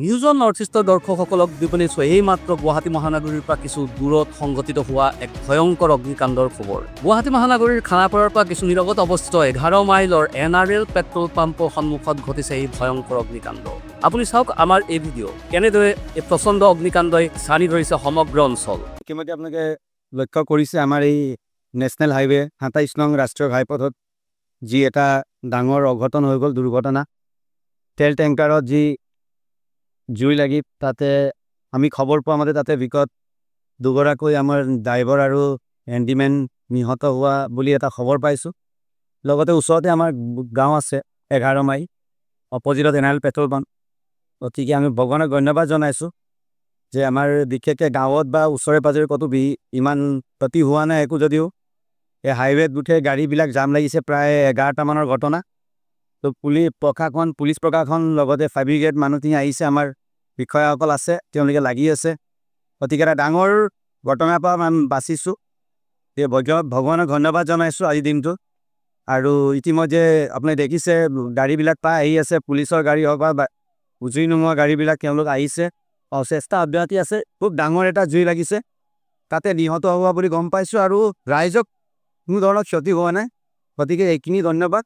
নিউজন north ইষ্টৰ দৰ্শকসকলক বিপণী চোৱা এই মাত্ৰ গুৱাহাটী মহানগৰীৰ পৰা কিছু দূৰত সংঘটিত হোৱা এক ভয়ংকৰ অগ্নিকাণ্ডৰ খবৰ। গুৱাহাটী মহানগৰীৰ খানাপাৰাৰ পৰা কিছু নিৰগত অৱস্থিত 11 মাইলৰ NRL পেট্ৰল পাম্পৰ সন্মুখত ঘটিছে এই ভয়ংকৰ অগ্নিকাণ্ড। আপুনি চাওক আমাৰ এই ভিডিঅ' কেনেদৰে এই প্ৰচণ্ড অগ্নিকাণ্ডই ছানি ধৰিছে সমগ্ৰ অঞ্চল। ইতিমধ্যে আপোনালোকে লক্ষ্য কৰিছে আমাৰ এই নেশ্যনেল হাইৱে 27 নং ৰাষ্ট্ৰীয় ঘাইপথত যি এটা ডাঙৰ অঘটন হৈ গ'ল, দুৰ্ঘটনা। তেল টেংকাৰত যি জুই লাগি তাতে আমি খবৰ পোৱা মতে তাতে বিকট দুগৰাকৈ আমাৰ ড্ৰাইভাৰ আৰু হেণ্ডিমেন নিহত হোৱা বুলি এটা খবৰ পাইছোঁ। লগতে ওচৰতে আমাৰ গাঁও আছে 11 মাইল অপজিটত NRL পেট্ৰল পাম্প। গতিকে আমি ভগৱানক ধন্যবাদ জনাইছোঁ যে আমাৰ বিশেষকৈ গাঁৱত বা ওচৰে পাজৰে ক'তো ইমান ক্ষতি হোৱা নাই একো, যদিও এই হাইৱেত গোটেই গাড়ীবিলাক জাম লাগিছে। প্ৰায় 11টা মানৰ ঘটনা। তো পুলিচ প্ৰশাসন লগতে ফায়াৰ ব্ৰিগেড মানুহখিনি আহিছে, আমাৰ বিষয়াসকল আছে, তেওঁলোকে লাগি আছে। গতিকে এটা ডাঙৰ ঘটনাৰ পৰা আমি বাচিছোঁ। ভগৱানক ধন্যবাদ জনাইছোঁ আজিৰ দিনটো। আৰু ইতিমধ্যে আপুনি দেখিছে গাড়ীবিলাক প্ৰায় আহি আছে, পুলিচৰ গাড়ী হওক বা উজুৰি নোহোৱা গাড়ীবিলাক তেওঁলোক আহিছে। চেষ্টা অব্যাহত আছে। খুব ডাঙৰ এটা জুই লাগিছে, তাতে নিহত হোৱা বুলি গম পাইছোঁ আৰু ৰাইজক কোনো ধৰণৰ ক্ষতি হোৱা নাই। গতিকে এইখিনি ধন্যবাদ।